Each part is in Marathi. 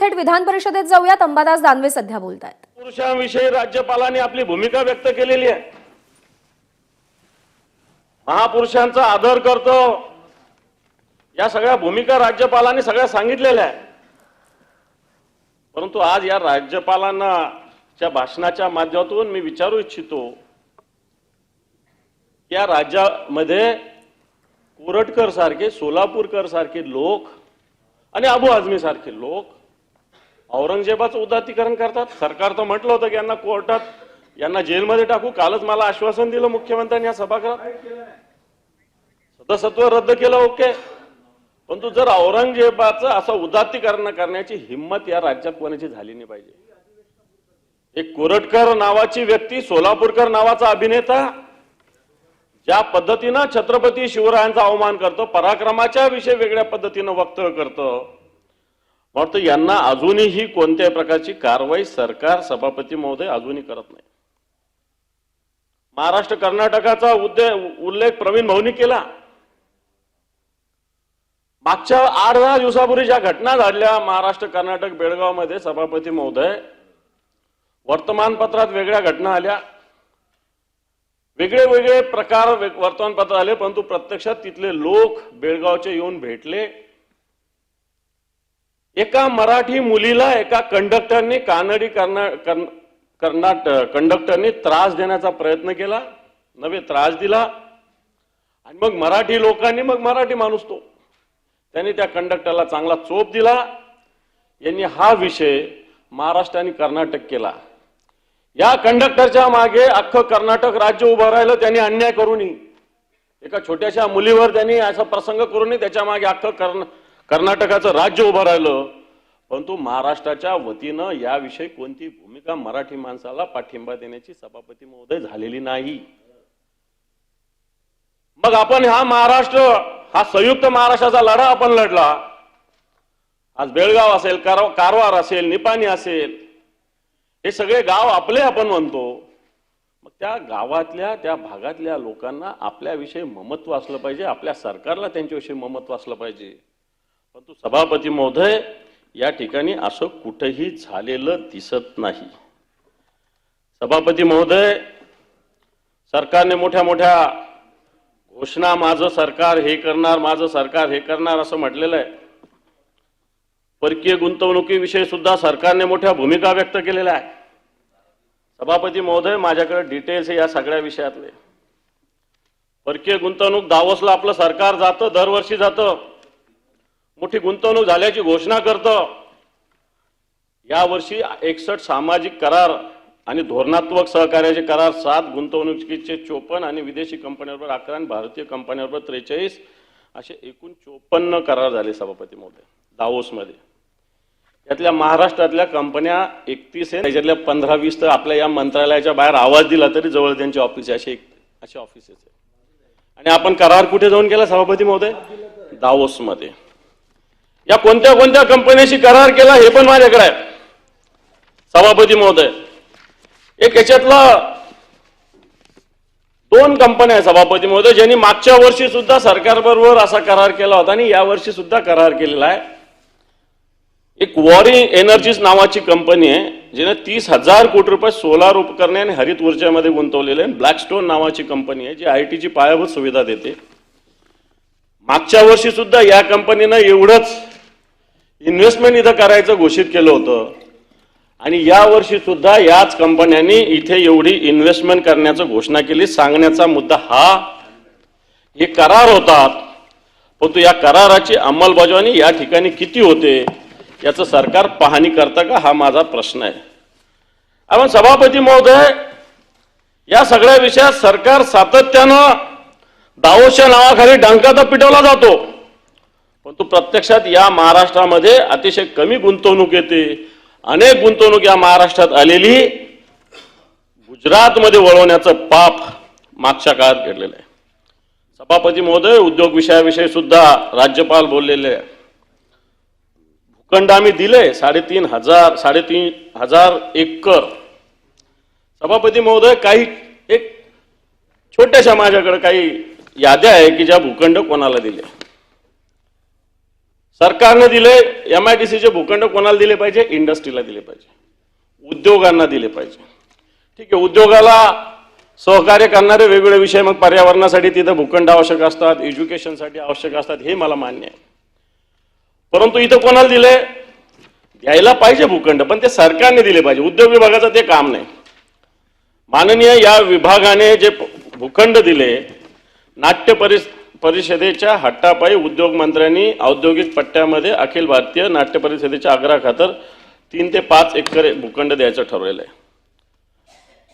थेट विधान परिषदेत जाऊयात. अंबादास दानवे सध्या बोलतायत. पुरुषांविषयी राज्यपालांनी आपली भूमिका व्यक्त केलेली आहे. महापुरुषांचा आदर करतो या सगळ्या भूमिका राज्यपालांनी सगळ्या सांगितलेल्या आहे. परंतु आज या राज्यपालांना च्या भाषणाच्या माध्यमातून मी विचारू इच्छितो, या राज्यामध्ये कोरटकर सारखे, सोलापूरकर सारखे लोक आणि अबू आझमी सारखे लोक औरंगजेबाचं उदात्तीकरण करतात. सरकार तर म्हटलं होतं की यांना कोर्टात, यांना जेलमध्ये टाकू. कालच मला आश्वासन दिलं मुख्यमंत्र्यांनी या सभागृहात, सदस्यत्व रद्द केलं, ओके. परंतु जर औरंगजेबाचं असं उदात्तीकरण करण्याची हिंमत या राज्यात कोणाची झाली नाही पाहिजे. एक कोरटकर नावाची व्यक्ती, सोलापूरकर नावाचा अभिनेता ज्या पद्धतीनं छत्रपती शिवरायांचा अवमान करतो, पराक्रमाच्या विषयी वेगळ्या पद्धतीनं वक्तव्य करतो, वाटतं यांना अजूनही कोणत्याही प्रकारची कारवाई सरकार, सभापती महोदय अजूनही करत नाही. महाराष्ट्र कर्नाटकाचा उल्लेख प्रवीण भाऊंनी केला. मागच्या 8-10 दिवसापूर्वी ज्या घटना घडल्या महाराष्ट्र कर्नाटक बेळगाव मध्ये, सभापती महोदय, वर्तमानपत्रात वेगळ्या घटना आल्या, वेगळे वेगळे प्रकार वर्तमानपत्र आले, परंतु प्रत्यक्षात तिथले लोक बेळगावचे येऊन भेटले. एका मराठी मुलीला एका कंडक्टरने, कानडी कंडक्टरने त्रास देण्याचा प्रयत्न केला, नवे त्रास दिला. आणि मग मराठी लोकांनी, मग मराठी माणूस तो, त्यांनी त्या कंडक्टरला चांगला चोप दिला. यांनी हा विषय महाराष्ट्र आणि कर्नाटक केला. या कंडक्टरच्या मागे अख्खं कर्नाटक राज्य उभं राहिलं. त्यांनी अन्याय करूनही, एका छोट्याशा मुलीवर त्यांनी असा प्रसंग करूनही त्याच्या मागे अख्खं कर्नाटकाचं राज्य उभं राहिलं. परंतु महाराष्ट्राच्या वतीनं याविषयी कोणती भूमिका मराठी माणसाला पाठिंबा देण्याची सभापती महोदय झालेली नाही. मग आपण हा संयुक्त महाराष्ट्राचा लढा आपण लढला. आज बेळगाव असेल, कारवार असेल, निपाणी असेल, हे सगळे गाव आपले आपण म्हणतो. मग त्या गावातल्या, त्या भागातल्या लोकांना आपल्याविषयी ममत्व असलं पाहिजे, आपल्या सरकारला त्यांच्याविषयी ममत्व असलं पाहिजे. परंतु सभापती महोदय, या ठिकाणी असं कुठेही झालेलं दिसत नाही. सभापती महोदय, सरकारने मोठ्या मोठ्या घोषणा, माझं सरकार हे करणार, माझं सरकार हे करणार असं म्हटलेलं आहे. परकीय गुंतवणुकीविषयी सुद्धा सरकारने मोठ्या भूमिका व्यक्त केलेल्या आहे. सभापती महोदय, माझ्याकडे डिटेल्स आहे या सगळ्या विषयातले. परकीय गुंतवणूक दावोसला आपलं सरकार जातं, दरवर्षी जातं, मोठी गुंतवणूक झाल्याची घोषणा करतं. यावर्षी 61 सामाजिक करार आणि धोरणात्मक सहकार्याचे करार, 7 गुंतवणुकीचे 54 आणि विदेशी कंपन्यांबरोबर 11 आणि भारतीय कंपन्यांबरोबर 43 असे एकूण 54 करार झाले सभापती महोदय दावोसमध्ये. यातल्या महाराष्ट्रातल्या कंपन्या 31 आहे, त्याच्यातल्या 15-20 तर आपल्या या मंत्रालयाच्या बाहेर आवाज दिला तरी जवळ त्यांचे ऑफिस आहे, असे ऑफिसेस आहे. आणि आपण करार कुठे जाऊन केला सभापती महोदय? दावोसमध्ये. या कोणत्या कोणत्या कंपन्यांशी करार केला हे पण माझ्याकडे आहे सभापती महोदय. एक याच्यातला 2 कंपन्या आहे सभापती महोदय, ज्यांनी मागच्या वर्षी सुद्धा सरकारबरोबर असा करार केला होता आणि यावर्षी सुद्धा करार केलेला आहे. एक वॉरी एनर्जीज नावाची कंपनी आहे, जिने 30,000 कोटी रुपये सोलार उपकरणे आणि हरित ऊर्जेमध्ये गुंतवलेले आहे. ब्लॅकस्टोन नावाची कंपनी आहे, जी आयटीची पायाभूत सुविधा देते. मागच्या वर्षी सुद्धा या कंपनीनं एवढंच इन्व्हेस्टमेंट इथं करायचं घोषित केलं होतं आणि या वर्षी सुद्धा याच कंपन्यांनी इथे एवढी इन्व्हेस्टमेंट करण्याचं घोषणा केली. सांगण्याचा मुद्दा हे करार होतात, परंतु या कराराची अंमलबजावणी या ठिकाणी किती होते याचं सरकार पाहणी करतं का, हा माझा प्रश्न आहे. आपण सभापती महोदय, या सगळ्या विषयात सरकार सातत्यानं दावोसच्या नावाखाली डंका तर पिटवला जातो, परंतु प्रत्यक्षात या महाराष्ट्रामध्ये अतिशय कमी गुंतवणूक येते. अनेक गुंतवणूक या महाराष्ट्रात आलेली गुजरातमध्ये वळवण्याचं पाप मागच्या काळात घडलेलं आहे. सभापती महोदय, उद्योग विषयाविषयी सुद्धा राज्यपाल बोललेले आहे. भूखंड आम्ही दिले 3,500 एकर. सभापती महोदय, काही एक छोट्याशा माझ्याकडे काही याद्या आहे की ज्या भूखंड कोणाला दिले. सरकारने दिले MIDCचे भूखंड कोणाला दिले पाहिजे? इंडस्ट्रीला दिले पाहिजे, उद्योगांना दिले पाहिजे. ठीक आहे, उद्योगाला सहकार्य करणारे वेगवेगळे विषय, मग पर्यावरणासाठी तिथे भूखंड आवश्यक असतात, एज्युकेशनसाठी आवश्यक असतात, हे मला मान्य आहे. परंतु इथं कोणाला दिले? द्यायला पाहिजे भूखंड, पण ते सरकारने दिले पाहिजे. उद्योग विभागाचं ते काम नाही. माननीय या विभागाने जे भूखंड दिले, नाट्य परिषदेच्या हट्टापायी उद्योग मंत्र्यांनी औद्योगिक पट्ट्यामध्ये अखिल भारतीय नाट्य परिषदेच्या आग्रहाखातर 3 ते 5 एकर भूखंड द्यायचं ठरवलेलं आहे.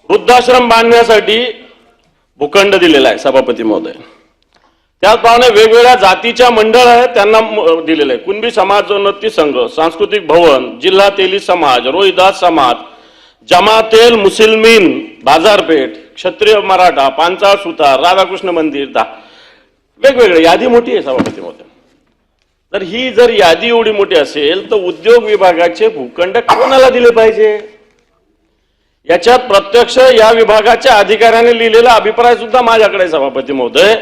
वृद्धाश्रम बांधण्यासाठी भूखंड दिलेला आहे सभापती महोदय. त्याचप्रमाणे वेगवेगळ्या जातीच्या मंडळ आहेत त्यांना दिलेलं आहे. कुणबी समाजोन्नती संघ, सांस्कृतिक भवन, जिल्हा तेली समाज, रोहिदास समाज, जमातेल मुस्लिमीन बाजारपेठ, क्षत्रिय मराठा, पांचाळ सुतार, राधाकृष्ण मंदिर, वेगवेगळे यादी मोठी आहे सभापती महोदय. तर ही जर यादी एवढी मोठी असेल तर उद्योग विभागाचे भूखंड कोणाला दिले पाहिजे? याच्यात प्रत्यक्ष या विभागाच्या अधिकाऱ्याने लिहिलेला अभिप्राय सुद्धा माझ्याकडे आहे सभापती महोदय.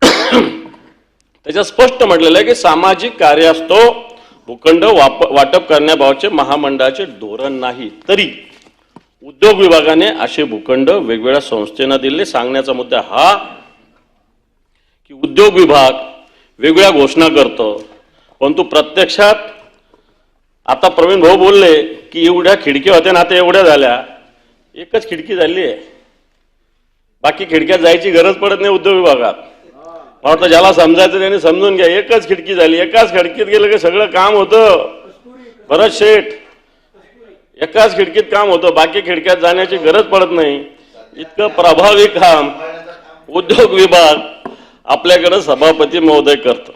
त्याच्यात स्पष्ट म्हटलेलं आहे की सामाजिक कार्यास्तव भूखंड वाटप करण्याबाबतचे महामंडळाचे धोरण नाही, तरी उद्योग विभागाने असे भूखंड वेगवेगळ्या संस्थेना दिले. सांगण्याचा मुद्दा हा की उद्योग विभाग वेगवेगळ्या घोषणा करतो, परंतु प्रत्यक्षात आता प्रवीण भाऊ बोलले की एवढ्या खिडक्या होत्या ना, आता एवढ्या झाल्या. एकच खिडकी झाली आहे, बाकी खिडक्यात जायची गरज पडत नाही उद्योग विभागात. मला वाटतं ज्याला समजायचं त्याने समजून घ्या. एकच खिडकी झाली, एकाच खिडकीत गेलं की सगळं काम होतं. भरत शेठ, एकाच खिडकीत काम होतं, बाकी खिडक्यात जाण्याची गरज पडत नाही. इतकं प्रभावी काम उद्योग विभाग आपल्याकडे सभापती महोदय करतो.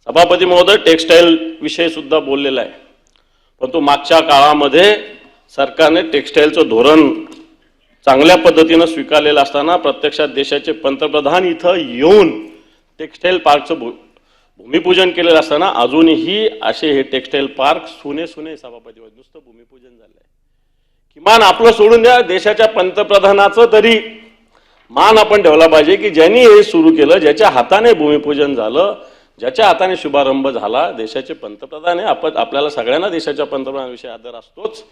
सभापती महोदय टेक्सटाईल विषयी सुद्धा बोललेला आहे, परंतु मागच्या काळामध्ये सरकारने टेक्सटाईलचं धोरण चांगल्या पद्धतीनं स्वीकारलेलं असताना प्रत्यक्षात देशाचे पंतप्रधान इथं येऊन टेक्सटाईल पार्कचं भूमिपूजन केलेलं असताना अजूनही असे हे टेक्सटाईल पार्क सुने सभापती महोदय नुसतं भूमिपूजन झालंय. किमान आपलं सोडून द्या, देशाच्या पंतप्रधानाचं तरी मान आपण ठेवला पाहिजे की ज्यांनी हे सुरू केलं, ज्याच्या हाताने भूमिपूजन झालं, ज्याच्या हाताने शुभारंभ झाला, देशाचे पंतप्रधान आहे. आपल्याला सगळ्यांना देशाच्या पंतप्रधानाविषयी आदर असतोच,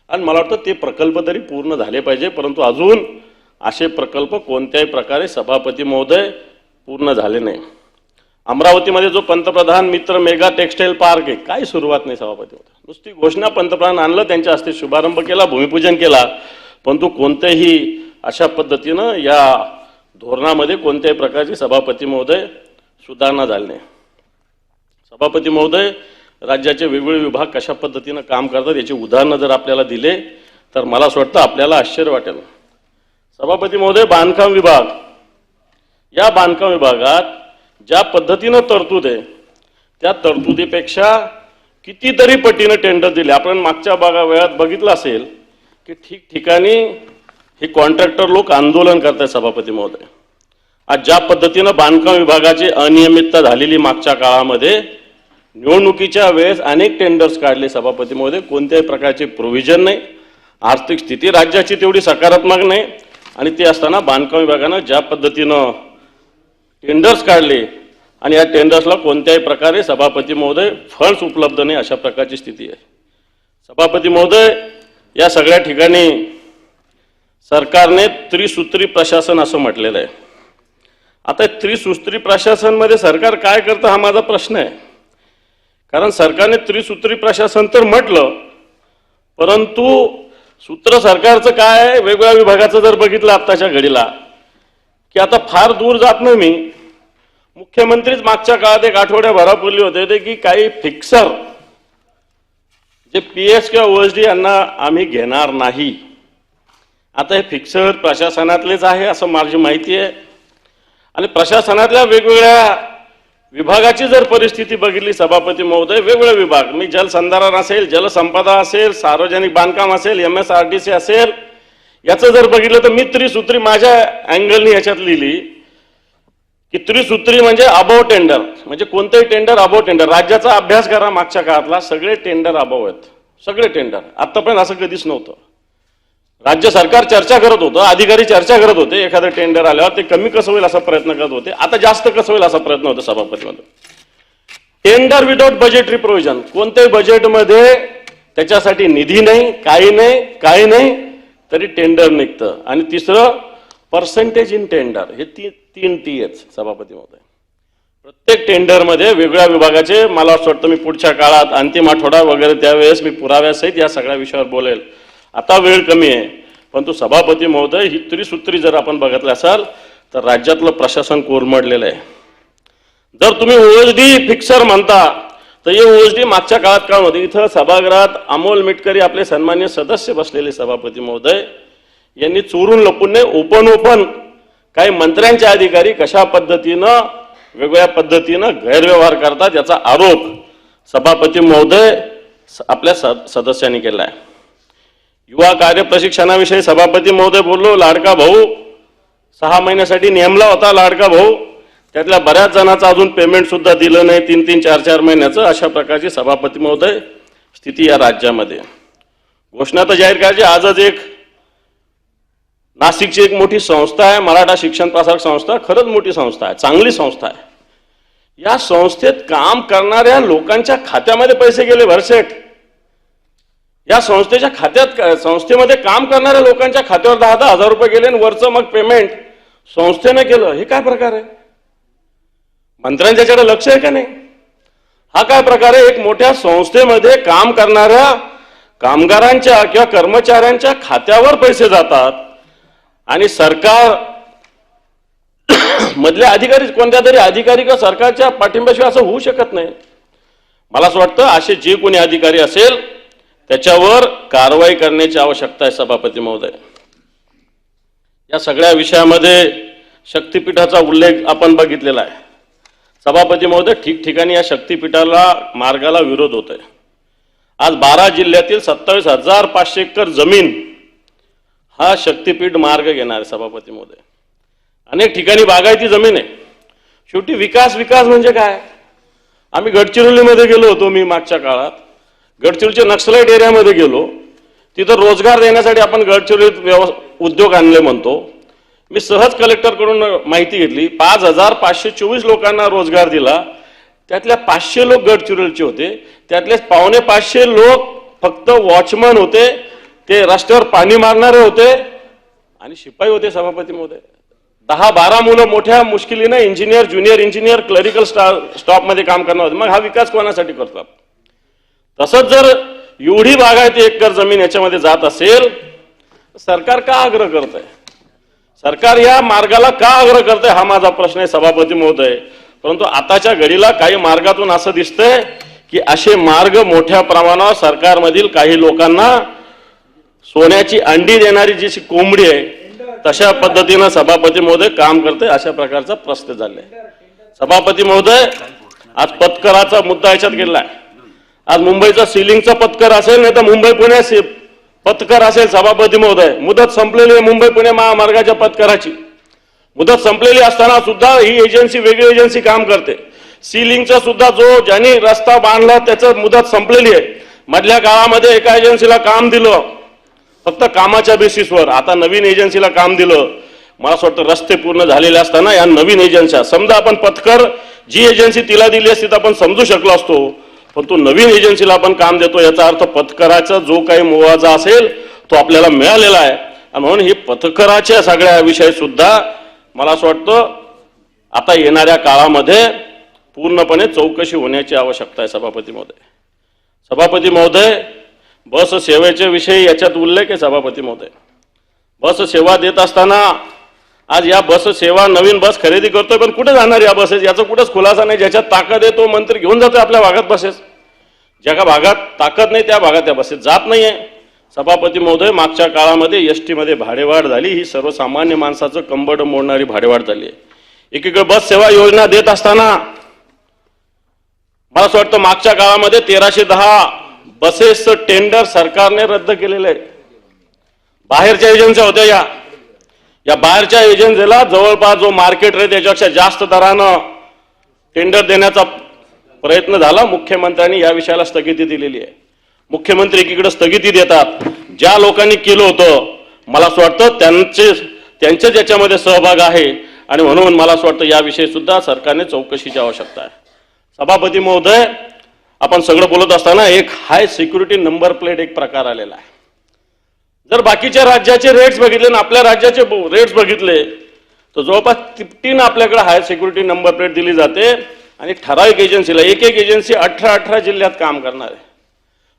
आणि मला वाटतं ते प्रकल्प तरी पूर्ण झाले पाहिजे. परंतु अजून असे प्रकल्प कोणत्याही प्रकारे सभापती महोदय पूर्ण झाले नाही. अमरावतीमध्ये जो पंतप्रधान मित्र मेगा टेक्सटाईल पार्क आहे, काही सुरुवात नाही सभापती महोदय. नुसती घोषणा पंतप्रधान आणलं, त्यांच्या हस्ते शुभारंभ केला, भूमिपूजन केला, परंतु कोणत्याही अशा पद्धतीनं या धोरणामध्ये कोणत्याही प्रकारची सभापती महोदय सुधारणा झाली नाही. सभापती महोदय, राज्याचे वेगवेगळे विभाग कशा पद्धतीनं काम करतात याची उदाहरणं जर आपल्याला दिले तर मला असं वाटतं आपल्याला आश्चर्य वाटेल. सभापती महोदय, बांधकाम विभाग, या बांधकाम विभागात ज्या पद्धतीनं तरतूद आहे त्या तरतुदीपेक्षा कितीतरी पटीनं टेंडर दिले. आपण मागच्या वेळात बघितलं असेल की ठिकठिकाणी हे कॉन्ट्रॅक्टर लोक आंदोलन करतात सभापती महोदय. आज ज्या पद्धतीनं बांधकाम विभागाची अनियमितता झालेली मागच्या काळामध्ये, निवडणुकीच्या वेळेस अनेक टेंडर्स काढले सभापती महोदय, कोणत्याही प्रकारचे प्रोव्हिजन नाही, आर्थिक स्थिती राज्याची तेवढी सकारात्मक नाही, आणि ते असताना बांधकाम विभागानं ज्या पद्धतीनं टेंडर्स काढले आणि या टेंडर्सला कोणत्याही प्रकारे सभापती महोदय फंड्स उपलब्ध नाही, अशा प्रकारची स्थिती आहे. सभापती महोदय, या सगळ्या ठिकाणी सरकारने त्रिसूत्री प्रशासन असं म्हटलेलं आहे. आता त्रिसूत्री प्रशासनमध्ये सरकार काय करतं हा माझा प्रश्न आहे. कारण सरकारने त्रिसूत्री प्रशासन तर म्हटलं, परंतु सूत्र सरकारचं काय आहे, वेगवेगळ्या विभागाचं जर बघितलं आत्ताच्या घडीला की आता फार दूर जात नाही मी, मुख्यमंत्रीच मागच्या काळात एक आठवड्याभरापूर्वी होते की काही फिक्सर जे PS किंवा OSD यांना आम्ही घेणार नाही. आता हे फिक्सर प्रशासनातलेच आहे असं माझी माहिती आहे. आणि प्रशासनातल्या वेगवेगळ्या विभागाची जर परिस्थिती बघितली सभापती महोदय, वेगवेगळे विभाग, मी जलसंधारण असेल, जलसंपदा असेल, सार्वजनिक बांधकाम असेल, MSRDC असेल, याचं जर बघितलं तर मी त्रिसूत्री माझ्या अँगलनी याच्यात लिहिली की त्रिसूत्री म्हणजे अबोव टेंडर, म्हणजे कोणतेही टेंडर अबोव टेंडर. राज्याचा अभ्यास करा मागच्या काळातला, सगळे टेंडर अबोव आहेत, सगळे टेंडर. आतापर्यंत असं कधीच नव्हतं. राज्य सरकार चर्चा करत होतं, अधिकारी चर्चा करत होते, एखादं टेंडर आल्यावर ते कमी कसं होईल असा प्रयत्न करत होते, आता जास्त कसं होईल असा प्रयत्न होता सभापतीमध्ये. टेंडर विदाउट बजेटरी प्रोव्हिजन, कोणत्याही बजेटमध्ये त्याच्यासाठी निधी नाही, काही नाही तरी टेंडर निघतं. आणि तिसरं पर्सेंटेज इन टेंडर, हे तीन टी आहेत सभापती महोदय. प्रत्येक टेंडरमध्ये वेगळ्या विभागाचे, मला असं वाटतं मी पुढच्या काळात अंतिम आठवडा वगैरे त्यावेळेस मी पुराव्यासहित या सगळ्या विषयावर बोलेल. आता वेळ कमी आहे, परंतु सभापती महोदय ही त्रिसूत्री जर आपण बघितलं असाल तर राज्यातलं प्रशासन कोलमडलेलं आहे. जर तुम्ही ओएसडी फिक्सर म्हणता तर हे ओएसडी मागच्या काळात काय होते, इथं सभागृहात अमोल मिटकरी आपले सन्मान्य सदस्य बसलेले सभापती महोदय यांनी चोरून लपून ओपन काही मंत्र्यांचे अधिकारी कशा पद्धतीनं वेगवेगळ्या पद्धतीनं गैरव्यवहार करतात याचा आरोप सभापती महोदय आपल्या सदस्यांनी केला आहे. युवा कार्य प्रशिक्षणाविषयी सभापती महोदय बोललो, लाडका भाऊ 6 महिन्यासाठी नेमला होता लाडका भाऊ, त्यातल्या बऱ्याच जणांचं अजून पेमेंट सुद्धा दिलं नाही, 3-3, 4-4 महिन्याचं. अशा प्रकारची सभापती महोदय स्थिती या राज्यामध्ये. घोषणा तर जाहीर करायची. आजच एक नाशिकची एक मोठी संस्था आहे, मराठा शिक्षण प्रसारक संस्था, खरंच मोठी संस्था आहे, चांगली संस्था आहे. या संस्थेत काम करणाऱ्या लोकांच्या खात्यामध्ये पैसे गेले भरसेट. या संस्थेच्या संस्थेमध्ये काम करणाऱ्या लोकांच्या खात्यावर 10-10 हजार रुपये गेले आणि वरचं मग पेमेंट संस्थेने केलं. हे काय प्रकार आहे? मंत्र्यांच्याकडे लक्ष आहे का नाही? हा काय प्रकार आहे? एक मोठ्या संस्थेमध्ये काम करणाऱ्या कामगारांच्या किंवा कर्मचाऱ्यांच्या खात्यावर पैसे जातात आणि सरकार मधले अधिकारी, कोणत्या तरी अधिकारी किंवा सरकारच्या पाठिंब्याशिवाय असं होऊ शकत नाही. मला असं वाटतं असे जे कोणी अधिकारी असेल त्याच्यावर कारवाई करण्याची आवश्यकता आहे सभापती महोदय. या सगळ्या विषयामध्ये शक्तीपीठाचा उल्लेख आपण बघितलेला आहे. सभापती महोदय, ठिकठिकाणी या शक्तीपीठाला मार्गाला विरोध होत आहे. आज 12 जिल्ह्यातील 27,500 एकर जमीन हा शक्तीपीठ मार्ग घेणार आहे सभापती महोदय. अनेक ठिकाणी बागायती जमीन आहे. शेवटी विकास म्हणजे काय? आम्ही गडचिरोलीमध्ये गेलो होतो, मी मागच्या काळात गडचिरोलीच्या नक्सलाईट एरियामध्ये गेलो. तिथं रोजगार देण्यासाठी आपण गडचिरोलीत उद्योग आणले म्हणतो. मी सहज कलेक्टरकडून माहिती घेतली, 5,524 लोकांना रोजगार दिला. त्यातल्या 500 लोक गडचिरोलीचे होते, त्यातले 450 लोक फक्त वॉचमन होते, ते रस्त्यावर पाणी मारणारे होते आणि शिपाई होते सभापती महोदय. 10-12 मुलं मोठ्या मुश्किलीने इंजिनियर, ज्युनियर इंजिनियर, क्लरिकल स्टॉपमध्ये काम करणार होते. मग हा विकास कोणासाठी करतात? तसंच जर एवढी बागायती एकर जमीन याच्यामध्ये जात असेल सरकार का आग्रह करत आहे? सरकार या मार्गाला का आग्रह करत आहे हा माझा प्रश्न आहे सभापती महोदय. परंतु आताच्या घडीला काही मार्गातून असं दिसतंय की असे मार्ग मोठ्या प्रमाणावर सरकारमधील काही लोकांना सोन्याची अंडी देणारी जी कोंबडी आहे तशा पद्धतीनं सभापती महोदय काम करते. अशा प्रकारचा प्रश्न झाले. सभापती महोदय, आज पत्कराचा मुद्दा याच्यात गेलाय. आज मुंबईचा सिलिंगचा पत्कर असेल नाही तर मुंबई पुणे पत्कर असेल सभापती महोदय. मुदत संपलेली आहे मुंबई पुणे महामार्गाच्या पत्कराची. मुदत संपलेली असताना सुद्धा ही एजन्सी वेगळी एजन्सी काम करते. सिलिंगचा सुद्धा ज्यांनी रस्ता बांधला त्याचं मुदत संपलेली आहे. मधल्या काळामध्ये एका एजन्सीला काम दिलं फक्त कामाच्या बेसिसवर, आता नवीन एजन्सीला काम दिलं. मला असं वाटतं रस्ते पूर्ण झालेले असताना या नवीन एजन्सी, समजा आपण पत्कर जी एजन्सी तिला दिली असती तर आपण समजू शकलो असतो, पण तो नवीन एजन्सीला आपण काम देतो याचा अर्थ पत्कराचा जो काही मुआवजा असेल तो आपल्याला मिळालेला आहे. म्हणून ही पत्कराच्या सगळ्या विषय सुद्धा मला असं वाटतं आता येणाऱ्या काळामध्ये पूर्णपणे चौकशी होण्याची आवश्यकता आहे सभापती महोदय. सभापती महोदय, बस सेवेच्या विषयी याच्यात उल्लेख आहे सभापती महोदय. बस सेवा देत असताना आज या बस सेवा नवीन बस खरेदी करतोय, पण कुठे जाणार या बसेस याचा कुठेच खुलासा नाही. ज्याच्यात ताकद आहे तो मंत्री घेऊन जातोय आपल्या भागात बसेस, ज्या भागात ताकद नाही त्या भागात त्या बसेस जात नाहीये. सभापती महोदय, मागच्या काळामध्ये एसटी मध्ये भाडेवाढ झाली, ही सर्वसामान्य माणसाचं कंबड मोडणारी भाडेवाढ झाली आहे. एकीकडे बस सेवा योजना देत असताना मला असं वाटतं मागच्या काळामध्ये 1310 बसेसचं टेंडर सरकारने रद्द केलेलं आहे. बाहेरच्या एजन्सी होत्या, या बाहेरच्या एजन्सीला जवळपास जो मार्केट रेट त्याच्यापेक्षा जास्त दरानं टेंडर देण्याचा प्रयत्न झाला. मुख्यमंत्र्यांनी या विषयाला स्थगिती दिलेली आहे. मुख्यमंत्री एकीकडे स्थगिती देतात, ज्या लोकांनी केलं होतं मला असं वाटतं त्यांचेच याच्यामध्ये सहभाग आहे आणि म्हणून मला असं वाटतं याविषयी सुद्धा सरकारने चौकशीची आवश्यकता आहे. सभापती महोदय, आपण सगळं बोलत असताना एक हाय सिक्युरिटी नंबर प्लेट एक प्रकार आलेला आहे. जर बाकीच्या राज्याचे रेट्स बघितले ना आपल्या राज्याचे रेट्स बघितले तर जवळपास 15 आपल्याकडे हाय सिक्युरिटी नंबर प्लेट दिली जाते आणि ठराविक एजन्सीला एक एजन्सी 18 जिल्ह्यात काम करणार आहे.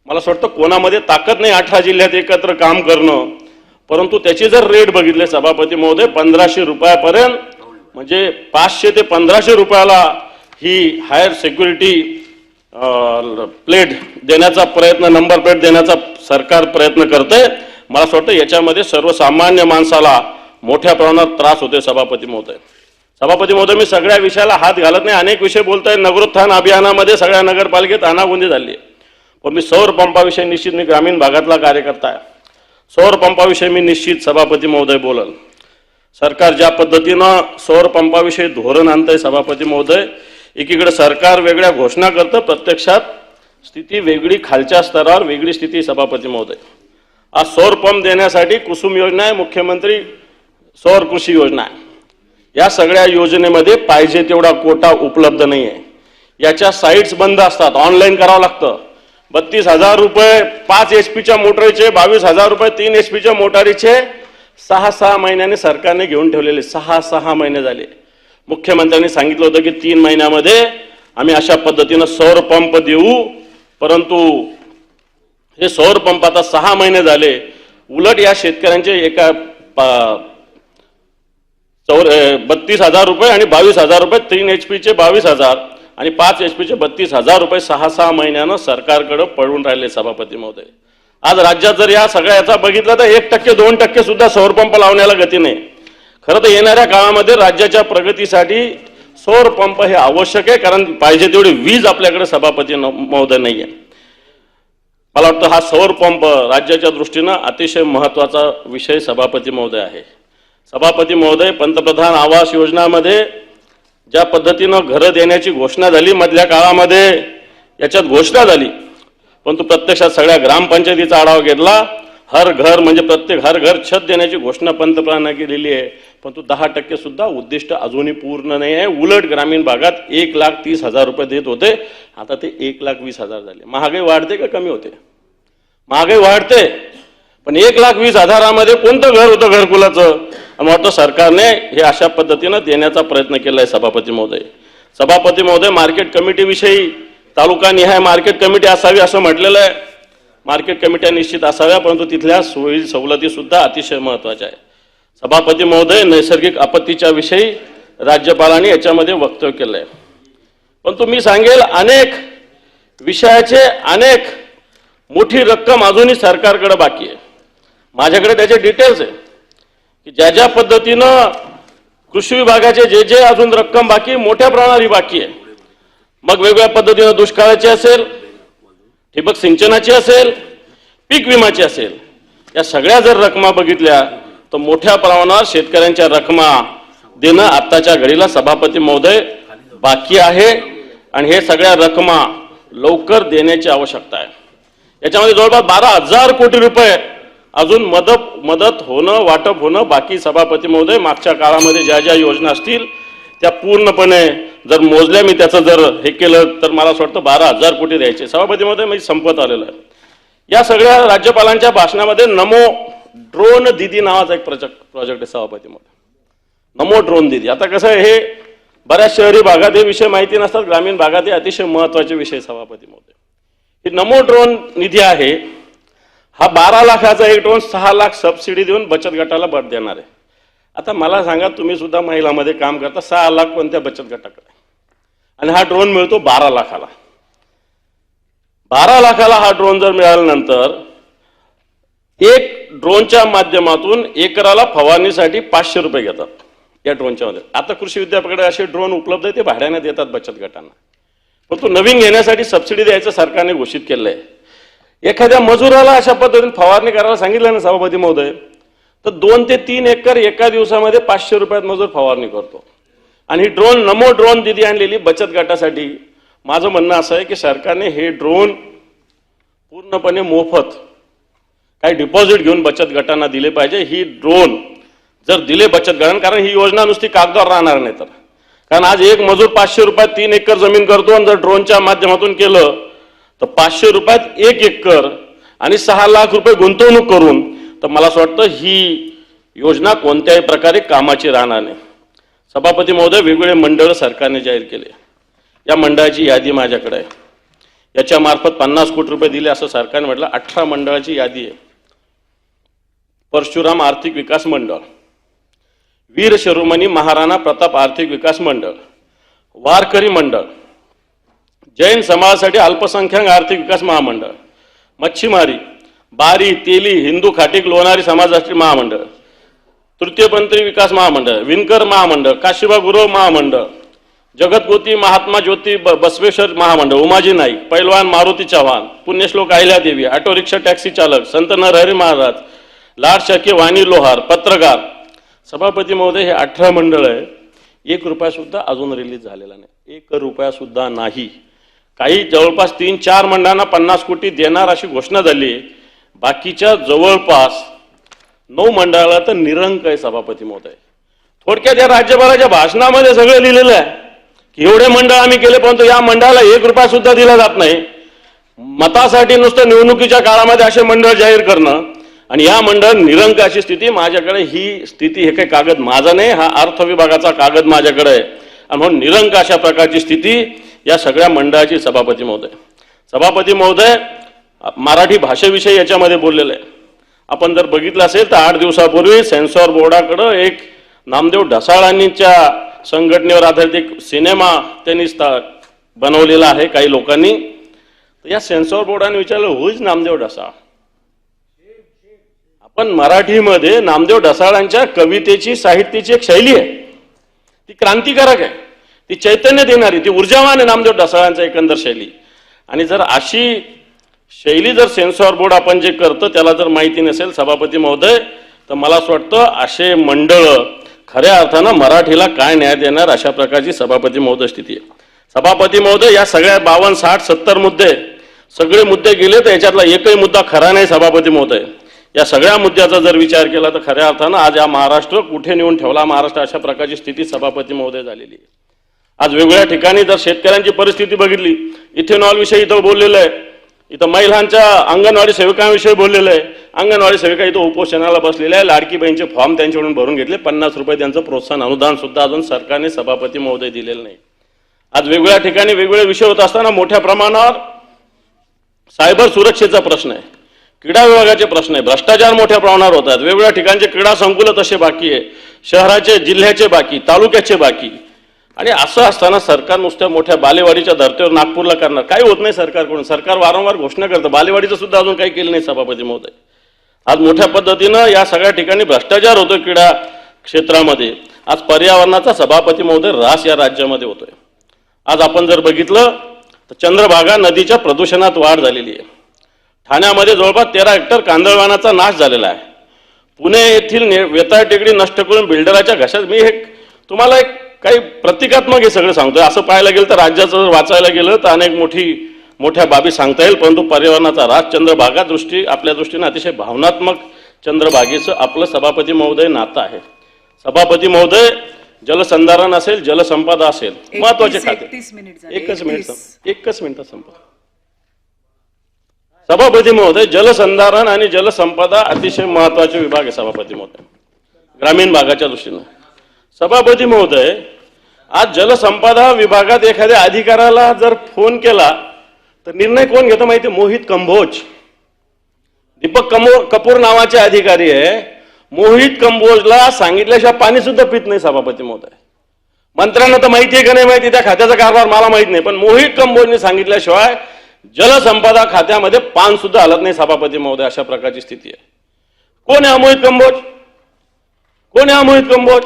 मला असं वाटतं कोणामध्ये ताकद नाही 18 जिल्ह्यात एकत्र काम करणं, परंतु त्याची जर रेट बघितले सभापती महोदय 1500 रुपयापर्यंत, म्हणजे 500 ते 1500 रुपयाला ही हायर सिक्युरिटी प्लेट देण्याचा प्रयत्न, नंबर प्लेट देण्याचा सरकार प्रयत्न करते. मला असं वाटतं याच्यामध्ये सर्वसामान्य माणसाला मोठ्या प्रमाणात त्रास होते. सभापती महोदय, मी सगळ्या विषयाला हात घालत नाही. अनेक विषय बोलताय. नगरोत्थान अभियानामध्ये सगळ्या नगरपालिकेत अनागोंदी झाली, पण मी सौर पंपाविषयी निश्चित, मी ग्रामीण भागातला कार्यकर्ता आहे, सौर पंपाविषयी मी निश्चित सभापती महोदय बोलल. सरकार ज्या पद्धतीनं सौर पंपाविषयी धोरण आणतंय सभापती महोदय, एकीकडे सरकार वेगळ्या घोषणा करतं, प्रत्यक्षात स्थिती वेगळी, खालच्या स्तरावर वेगळी स्थिती. सभापती महोदय, आज सौर पंप देण्यासाठी कुसुम योजना आहे, मुख्यमंत्री सौर कृषी योजना आहे. या सगळ्या योजनेमध्ये पाहिजे तेवढा कोटा उपलब्ध नाही आहे. याच्या साईट्स बंद असतात, ऑनलाईन करावं लागतं. 32,000 रुपये 5 HP मोटरीचे, 22,000 रुपये 3 HP मोटारीचे 6 महिन्याने सरकारने घेऊन ठेवलेले. 6 महिने झाले. मुख्यमंत्र्यांनी सांगितलं होतं की 3 महिन्यामध्ये आम्ही अशा पद्धतीनं सौर पंप देऊ, परंतु हे सौर पंप आता 6 महिने झाले. उलट या शेतकऱ्यांचे एका 32,000 रुपये आणि 22,000 रुपये 3 HP 22,000 आणि 5 HP 32,000 रुपये 6 महिन्यानं सरकारकडे पडून राहिले. सभापती महोदय, आज राज्यात जर या सगळ्याचा बघितलं तर 1% 2% सुद्धा सौर पंप लावण्याला गती नाही. खरं तर येणाऱ्या काळामध्ये राज्याच्या प्रगतीसाठी सौर पंप हे आवश्यक आहे, कारण पाहिजे तेवढी वीज आपल्याकडे सभापती महोदय नाही आहे. मला वाटतं हा सौर पंप राज्याच्या दृष्टीनं अतिशय महत्त्वाचा विषय सभापती महोदय आहे. सभापती महोदय, पंतप्रधान आवास योजनामध्ये ज्या पद्धतीनं घरं देण्याची घोषणा झाली मधल्या काळामध्ये, याच्यात घोषणा झाली, परंतु प्रत्यक्षात सगळ्या ग्रामपंचायतीचा आढावा घेतला. हर घर म्हणजे प्रत्येक हर घर छत देण्याची घोषणा पंतप्रधानांनी केलेली आहे, परंतु 10% सुद्धा उद्दिष्ट अजूनही पूर्ण नाही आहे. उलट ग्रामीण भागात 1,30,000 रुपये देत होते, आता ते 1,20,000 झाले. महागाई वाढते का कमी होते? महागाई वाढते, पण 1,20,000 कोणतं घर होतं घरकुलाचं? आणि वाटतं सरकारने हे अशा पद्धतीनं देण्याचा प्रयत्न केलाय. सभापती महोदय, मार्केट कमिटीविषयी तालुकानिहाय मार्केट कमिटी असावी असं म्हटलेलं आहे. मार्केट कमिट्या निश्चित असाव्या, परंतु तिथल्या सोयी सवलती सुद्धा अतिशय महत्त्वाच्या आहे. सभापती महोदय, नैसर्गिक आपत्तीच्या विषयी राज्यपालांनी याच्यामध्ये वक्तव्य केलंय, परंतु मी सांगेल अनेक विषयाचे अनेक मोठी रक्कम अजूनही सरकारकडे बाकी आहे. माझ्याकडे त्याचे डिटेल्स आहे की ज्या ज्या पद्धतीनं कृषी विभागाचे जे अजून रक्कम बाकी, मोठ्या प्रमाणावर बाकी आहे. मग वेगवेगळ्या पद्धतीनं दुष्काळाची असेल, ठिबक सिंचनाची असेल, पीक विमाची असेल, या सगळ्या जर रकमा बघितल्या तर मोठ्या प्रमाणावर शेतकऱ्यांच्या रकमा देणं आत्ताच्या घडीला सभापती महोदय बाकी आहे आणि हे सगळ्या रकमा लवकर देण्याची आवश्यकता आहे. याच्यामध्ये जवळपास 12,000 कोटी रुपये अजून मदत होणं, वाटप होणं बाकी. सभापती महोदय, मागच्या काळामध्ये ज्या ज्या योजना असतील त्या पूर्णपणे जर मोजल्या, मी त्याचं जर हे केलं तर मला असं वाटतं 12,000 कोटी द्यायचे. सभापती महोदय, मी संपत आलेलं आहे. या सगळ्या राज्यपालांच्या भाषणामध्ये नमो ड्रोन दीदी नावाचा एक प्रोजेक्ट आहे. सभापती महोदय, नमो ड्रोन दीदी. आता कसं आहे, हे बऱ्याच शहरी भागात हे विषय माहिती नसतात, ग्रामीण भागात हे अतिशय महत्त्वाचे विषय. सभापती महोदय, हे नमो ड्रोन निधी आहे, हा 12 लाखाचा एक ड्रोन 6 लाख सबसिडी देऊन बचत गटाला देणार आहे. आता मला सांगा, तुम्ही सुद्धा महिलांमध्ये काम करता, 6 लाख कोणत्या बचत गटाकडे, आणि हा ड्रोन मिळतो 12 लाखाला. 12 लाखाला हा ड्रोन जर मिळाल्यानंतर एक ड्रोनच्या माध्यमातून एकराला फवारणीसाठी 500 रुपये घेतात या ड्रोनच्या मध्ये. आता कृषी विद्यापीठाकडे असे ड्रोन उपलब्ध आहे, ते भाड्याने देतात बचत गटांना, परंतु नवीन घेण्यासाठी सबसिडी द्यायचं सरकारने घोषित केलंय. एखाद्या मजुराला अशा पद्धतीने फवारणी करायला सांगितलं ना सभापती महोदय, तर 2 ते 3 एकर एका दिवसामध्ये 500 रुपयात मजूर फवारणी करतो. आणि ही ड्रोन नमो ड्रोन दिदी आणलेली बचत गटासाठी, माझं म्हणणं असं आहे की सरकारने हे ड्रोन पूर्णपणे मोफत काही डिपॉझिट घेऊन बचत गटांना दिले पाहिजे. ही ड्रोन जर दिले बचत गटांना, कारण ही योजना नुसती कागदावर राहणार नाही, तर कारण आज एक मजूर 500 रुपयात 3 एकर जमीन करतो आणि जर ड्रोनच्या माध्यमातून केलं तर 500 रुपयात 1 एकर आणि 6 लाख रुपये गुंतवणूक करून, तर मला असं वाटतं ही योजना कोणत्याही प्रकारे कामाची राहणार नाही. सभापती महोदय, वेगवेगळे मंडळ सरकारने जाहीर केले. या मंडळाची यादी माझ्याकडे आहे. याच्या मार्फत 50 कोटी रुपये दिले असं सरकारने म्हटलं. 18 मंडळाची यादी आहे. परशुराम आर्थिक विकास मंडळ, वीर शिरोमणी महाराणा प्रताप आर्थिक विकास मंडळ, वारकरी मंडळ, जैन समाजासाठी अल्पसंख्याक आर्थिक विकास महामंडळ, मच्छीमारी, बारी, तेली, हिंदू खाटीक लोणारी समाजासाठी महामंडळ, तृतीयपंथी विकास महामंडळ, विणकर महामंडळ, काशिबा गुरव महामंडळ, जगतगोती महात्मा ज्योती बसवेश्वर महामंडळ, उमाजी नाईक, पैलवान मारुती चव्हाण, पुण्यश्लोक अहिल्यादेवी, ऑटो रिक्षा टॅक्सी चालक, संत नरहरी महाराज, लाड शके वाणी लोहार, पत्रकार. सभापती महोदय, हे 18 मंडळ आहे. 1 रुपया सुद्धा अजून रिलीज झालेला नाही. 1 रुपया सुद्धा नाही. काही जवळपास 3-4 मंडळांना 50 कोटी देणार अशी घोषणा झाली. बाकीच्या जवळपास 9 मंडळाला तर निरंक आहे. सभापती महोदय, थोडक्यात या राज्यभराच्या भाषणामध्ये सगळं लिहिलेलं आहे की एवढे मंडळ आम्ही केले, परंतु या मंडळाला 1 रुपया सुद्धा दिला जात नाही. मतासाठी नुसतं निवडणुकीच्या काळामध्ये असे मंडळ जाहीर करणं आणि या मंडळ निरंक अशी स्थिती. माझ्याकडे ही स्थिती, हे काही कागद माझा नाही, हा अर्थ विभागाचा कागद माझ्याकडे आहे. आणि म्हणून निरंक अशा प्रकारची स्थिती या सगळ्या मंडळाची. सभापती महोदय, मराठी भाषेविषयी याच्यामध्ये बोललेलं आहे. आपण जर बघितलं असेल तर 8 दिवसापूर्वी सेन्सॉर बोर्डाकडं एक नामदेव ढसाळांच्या संघटनेवर आधारित एक सिनेमा त्यांनी बनवलेला आहे काही लोकांनी. तर या सेन्सॉर बोर्डाने विचारलं, हु इज नामदेव ढसाळ? आपण मराठीमध्ये नामदेव ढसाळांच्या कवितेची, साहित्याची एक शैली आहे, ती क्रांतिकारक आहे, ती चैतन्य देणारी, ती ऊर्जावान आहे नामदेव ढसाळांचा एकंदर शैली. आणि जर अशी शैली जर सेन्सॉर बोर्ड आपण जे करतं त्याला जर माहिती नसेल सभापती महोदय, तर मला असं वाटतं असे मंडळ खऱ्या अर्थानं मराठीला काय न्याय देणार, अशा प्रकारची सभापती महोदय स्थिती आहे. सभापती महोदय, या सगळ्या 52, 60, 70 मुद्दे, सगळे मुद्दे गेले तर याच्यातला एकही मुद्दा खरा नाही. सभापती महोदय, या सगळ्या मुद्द्याचा जर विचार केला तर खऱ्या अर्थानं आज या महाराष्ट्र कुठे नेऊन ठेवला महाराष्ट्र, अशा प्रकारची स्थिती सभापती महोदय झालेली आहे. आज वेगवेगळ्या ठिकाणी जर शेतकऱ्यांची परिस्थिती बघितली, इथेनॉल विषयी इथं बोललेलं आहे, इथं महिलांच्या अंगणवाडी सेविकांविषयी बोललेलं आहे. अंगणवाडी सेविका इथं उपोषणाला बसलेल्या आहे. लाडकी बहीणचे फॉर्म त्यांच्याकडून भरून घेतले. 50 रुपये त्यांचं प्रोत्साहन अनुदान सुद्धा अजून सरकारने सभापती महोदय दिलेलं नाही. आज वेगवेगळ्या ठिकाणी वेगवेगळे विषय होत असताना मोठ्या प्रमाणावर सायबर सुरक्षेचा प्रश्न आहे, क्रीडा विभागाचे प्रश्न आहे, भ्रष्टाचार मोठ्या प्रमाणावर होतात. वेगवेगळ्या ठिकाणचे क्रीडा संकुल तसे बाकी आहे, शहराचे, जिल्ह्याचे बाकी, तालुक्याचे बाकी. आणि असं असताना सरकार नुसत्या मोठ्या बालेवाडीच्या धर्तीवर नागपूरला करणार, काही होत नाही सरकारकडून. सरकार वारंवार घोषणा करतं, बालेवाडीचं सुद्धा अजून काही केलं नाही. सभापती महोदय, आज मोठ्या पद्धतीनं या सगळ्या ठिकाणी भ्रष्टाचार होतोय क्रीडा क्षेत्रामध्ये. आज पर्यावरणाचा सभापती महोदय ऱ्हास या राज्यामध्ये होतोय. आज आपण जर बघितलं तर चंद्रभागा नदीच्या प्रदूषणात वाढ झालेली आहे. ठाण्यामध्ये जवळपास 13 हेक्टर कांदळवानाचा नाश झालेला आहे. पुणे येथील वेताळ टेकडी नष्ट करून बिल्डराच्या घशात, मी हे तुम्हाला एक काही प्रतिकात्मक हे सगळं सांगतोय. असं पाहायला गेलं तर राज्याचं जर वाचायला गेलं तर अनेक मोठ्या बाबी सांगता येईल, परंतु पर्यावरणाचा ऱ्हास, चंद्रभागा दृष्टी आपल्या दृष्टीने अतिशय भावनात्मक चंद्रभागेचं आपलं सभापती महोदय नातं आहे. सभापती महोदय, जलसंधारण असेल, जलसंपदा असेल, महत्वाचे खाते. एकच मिनिट संपत. सभापती महोदय, जलसंधारण आणि जलसंपदा अतिशय महत्वाचे विभाग आहे सभापती महोदय ग्रामीण भागाच्या दृष्टीनं. सभापती महोदय, आज जलसंपदा विभागात एखाद्या अधिकाऱ्याला जर फोन केला तर निर्णय कोण घेतो माहिती? मोहित कंबोज. दीपक कपूर नावाचे अधिकारी आहे. मोहित कंबोजला सांगितल्याशिवाय पाणी सुद्धा पित नाही सभापती महोदय. मंत्र्यांना तर माहिती आहे का नाही माहिती, त्या खात्याचा कारभार मला माहित नाही, पण मोहित कंबोजने सांगितल्याशिवाय जलसंपदा खात्यामध्ये पान सुद्धा हलत नाही सभापती महोदय. अशा प्रकारची स्थिती आहे. कोण आहे मोहित कंबोज? कोण आहे मोहित कंबोज?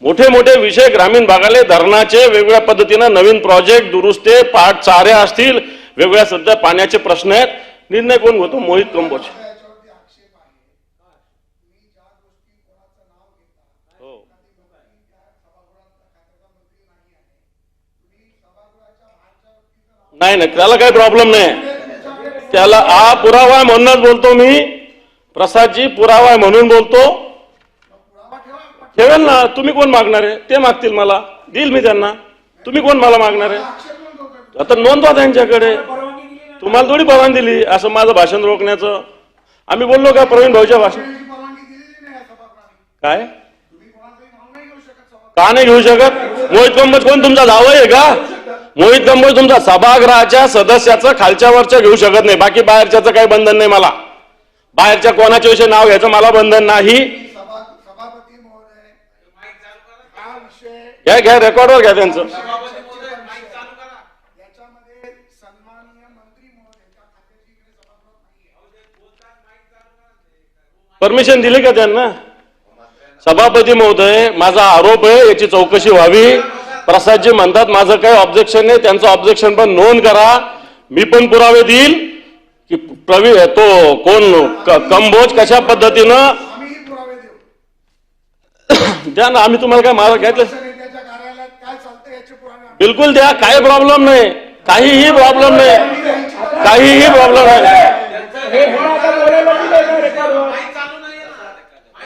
मोठे मोठे विषय ग्रामीण भागाले, धरणाचे वेगवेगळ्या पद्धतीनं नवीन प्रोजेक्ट, दुरुस्ते, पाट चारे असतील, वेगवेगळ्या सध्या पाण्याचे प्रश्न आहेत, निर्णय कोण घेतो? मोहित कंबोज. नाही नाही, त्याला काही प्रॉब्लेम नाही. त्याला पुरावा आहे म्हणूनच बोलतो मी, प्रसादजी, पुरावा आहे म्हणून बोलतो. ठेवेल ना. तुम्ही कोण मागणार आहे? ते मागतील मला, देईल मी त्यांना. तुम्ही कोण मला मागणार आहे? आता नोंदवा त्यांच्याकडे. तुम्हाला थोडी परवानगी दिली असं माझं भाषण रोखण्याचं? आम्ही बोललो का प्रवीण भाऊच्या भाषण? काय का नाही घेऊ शकत? मोहित कंबोज कोण तुमचा जावई आहे का? मोहित कंबोज तुमचा सभागृहाच्या सदस्याचं खालच्या वरच्या घेऊ शकत नाही. बाकी बाहेरच्याचं काही बंधन नाही मला. बाहेरच्या कोणाच्या विषयी नाव घ्यायचं मला बंधन नाही. घ्या रेकॉर्डवर घ्या त्यांचं. परमिशन दिली का त्यांना? सभापती महोदय, माझा आरोप आहे, याची चौकशी व्हावी. प्रसादजी म्हणतात माझं काही ऑब्जेक्शन नाही, त्यांचं ऑब्जेक्शन पण नोंद करा. मी पण पुरावे देईल की प्रवीण तो कोण कंबोज कशा पद्धतीनं द्या ना. आम्ही तुम्हाला काय मारा घेतलं? बिलकुल द्या, काही प्रॉब्लेम नाही. काहीही प्रॉब्लेम नाही. काहीही प्रॉब्लेम नाही.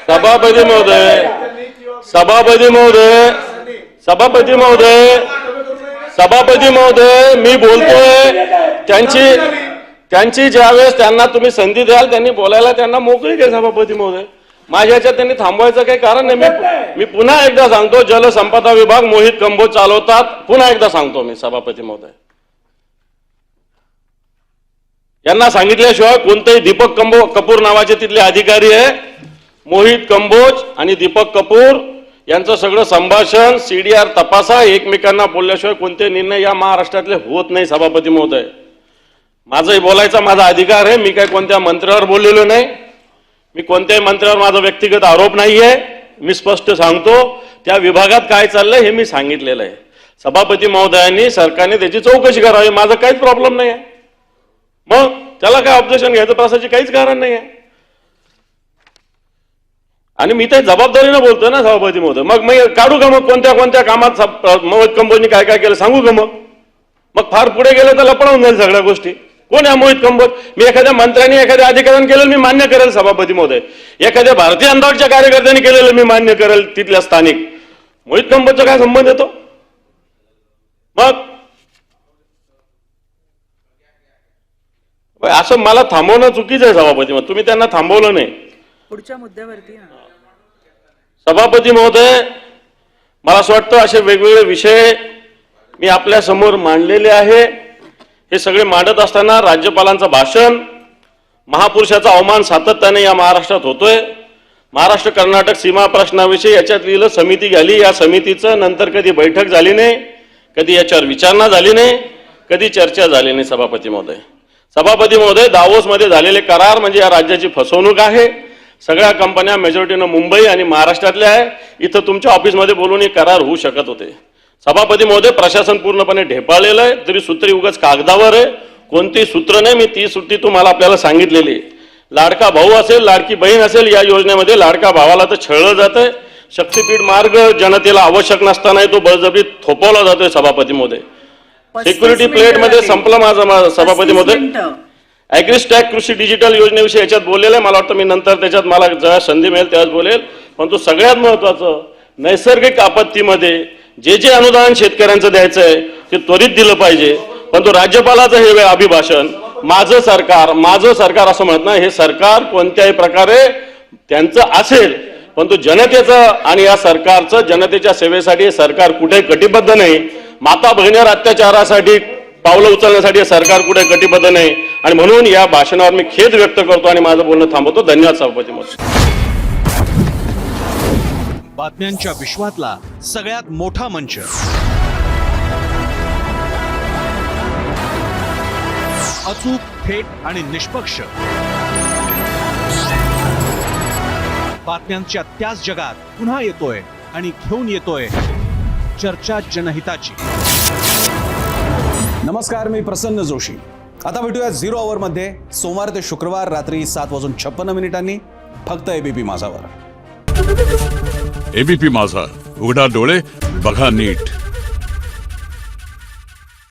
सभापती महोदय, सभापती महोदय, सभापती महोदय, सभापती महोदय, मी बोलतोय. त्यांची ज्यावेळेस त्यांना तुम्ही संधी द्याल त्यांनी बोलायला त्यांना मोकळी घ्या. सभापती महोदय, माझ्या ह्याच्यात त्यांनी थांबवायचं काही कारण नाही. मी पुन्हा एकदा सांगतो, जलसंपदा विभाग मोहित कंबोज चालवतात. पुन्हा एकदा सांगतो मी सभापती महोदय, यांना सांगितल्याशिवाय कोणतेही दीपक कपूर नावाचे तिथले अधिकारी आहे, मोहित कंबोज आणि दीपक कपूर यांचं सगळं संभाषण सीडीआर तपासा. एकमेकांना बोलल्याशिवाय कोणते निर्णय या महाराष्ट्रातले होत नाही. सभापती महोदय, माझंही बोलायचा माझा अधिकार आहे. मी काही कोणत्या मंत्र्यावर बोललेलो नाही. मी कोणत्याही मंत्र्यावर माझा व्यक्तिगत आरोप नाहीये. मी स्पष्ट सांगतो, त्या विभागात काय चाललंय हे मी सांगितलेलं आहे. सभापती महोदयांनी सरकारने त्याची चौकशी करावी. माझं काहीच प्रॉब्लेम नाही आहे. मग त्याला काय ऑब्जेक्शन घ्यायचं प्रसादची काहीच कारण नाही आहे. आणि मी ते जबाबदारीनं बोलतोय ना सभापती महोदय. मग काढू का? मग कोणत्या कोणत्या कामात मोहित कंबोजनी काय काय केलं सांगू का? मग फार पुढे गेलं तर लपडवून जाईल सगळ्या गोष्टी. कोण आहे मोहित कंबोज? मी एखाद्या मंत्र्यांनी एखाद्या अधिकाऱ्याने केलेलं मी मान्य करेल सभापती महोदय. एखाद्या भारतीय अंतराळच्या कार्यकर्त्यांनी केलेलं मी मान्य करेल तिथल्या स्थानिक. मोहित कंबोजचा काय संबंध येतो? मग असं मला थांबवणं चुकीचं आहे सभापती महोदय. तुम्ही त्यांना थांबवलं नाही. पुढच्या मुद्द्यावरती सभापती महोदय, मला असं वाटतं असे वेगवेगळे विषय मी आपल्या समोर मांडलेले आहे. हे सगळे मांडत असताना राज्यपालांचं भाषण, महापुरुषाचा अवमान सातत्याने या महाराष्ट्रात होतोय. महाराष्ट्र कर्नाटक सीमा प्रश्नाविषयी याच्यात लिहिलं समिती झाली. या समितीचं नंतर कधी बैठक झाली नाही, कधी याच्यावर विचारणा झाली नाही, कधी चर्चा झाली नाही. सभापती महोदय, दावोसमध्ये झालेले करार म्हणजे या राज्याची फसवणूक आहे. सगळ्या कंपन्या मेजॉरिटीनं मुंबई आणि महाराष्ट्रातल्या आहे. इथं तुमच्या ऑफिसमध्ये बोलून हे करार होऊ शकत होते. सभापती महोदय, प्रशासन पूर्णपणे ढेपाळलेलं आहे. तरी सूत्री उगाच कागदावर आहे, कोणती सूत्र नाही. मी ती सूत्री तुम्हाला आपल्याला सांगितलेली. लाडका भाऊ असेल, लाडकी बहीण असेल, या योजनेमध्ये लाडका भावाला तर छळलं जातंय. शक्तीपीठ मार्ग जनतेला आवश्यक नसताना तो बळजबरी थोपवला जातोय. सभापती महोदय, सिक्युरिटी प्लेट मध्ये संपलं माझं. सभापती महोदय, ॲग्रिस्टॅक कृषी डिजिटल योजनेविषयी याच्यात बोललेलं आहे. मला वाटतं मी नंतर त्याच्यात मला जेव्हा संधी मिळेल तेव्हाच बोलेल. पण तो सगळ्यात महत्वाचं, नैसर्गिक आपत्तीमध्ये जे अनुदान शेतकऱ्यांचं द्यायचं आहे ते त्वरित दिलं पाहिजे. पण तो राज्यपालाचं हे अभिभाषण, माझं सरकार असं म्हणत नाही. हे सरकार कोणत्याही प्रकारे त्यांचं असेल, पण तो जनतेचं आणि या सरकारचं जनतेच्या सेवेसाठी हे सरकार कुठे कटिबद्ध नाही. माता भगिनीवर अत्याचारासाठी पावलं उचलण्यासाठी हे सरकार कुठे कटिबद्ध नाही. आणि म्हणून या भाषणावर मी खेद व्यक्त करतो आणि माझं बोलणं थांबवतो. धन्यवाद सभापती महोदय. बातम्यांच्या विश्वातला सगळ्यात मोठा मंच, अचूक, थेट आणि निष्पक्ष. बातम्यांच्या त्याच जगात पुन्हा येतोय आणि घेऊन येतोय चर्चा जनहिताची. नमस्कार, मी प्रसन्न जोशी. आता भेटूया झिरो आवर मध्ये सोमवार ते शुक्रवार रात्री 7:56 फक्त एबीपी माझावर. एबीपी माझा, उघडा डोळे बघा नीट.